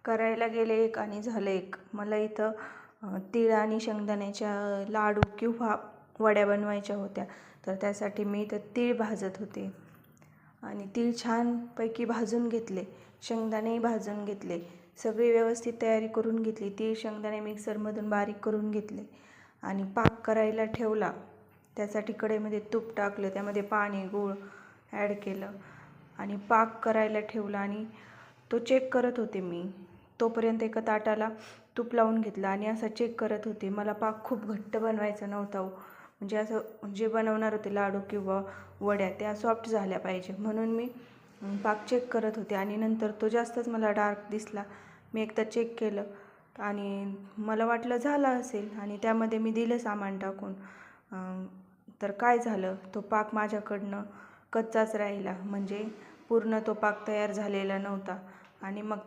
करायला गेले एक आणि झालं एक. मला इथं तीळ आणि शेंगदाण्याच्या लाडू किंवा वड्या बनवायच्या होत्या. तर त्यासाठी मी इथं तीळ भाजत होते आणि तीळ छानपैकी भाजून घेतले, शेंगदाणेही भाजून घेतले, सगळी व्यवस्थित तयारी करून घेतली. तीळ शेंगदाणे मिक्सरमधून बारीक करून घेतले आणि पाक करायला ठेवला. त्यासाठी कढईमध्ये तूप टाकलं, त्यामध्ये पाणी गूळ ॲड केलं आणि पाक करायला ठेवला आणि तो चेक करत होते मी. तोपर्यंत एका ताटाला तूप लावून घेतलं आणि असा चेक करत होते. मला पाक खूप घट्ट बनवायचा नव्हता हो, म्हणजे असं जे बनवणार होते लाडू किंवा वड्या त्या सॉफ्ट झाल्या पाहिजे म्हणून मी पाक चेक करत होते. आणि नंतर तो जास्तच मला डार्क दिसला. मी एकदा चेक केलं आणि मला वाटलं झालं असेल आणि त्यामध्ये मी दिलं सामान टाकून. तर काय झालं, तो पाक माझ्याकडनं कच्चाच राहिला, म्हणजे पूर्ण तो पाक तयार झालेला नव्हता. आणि मग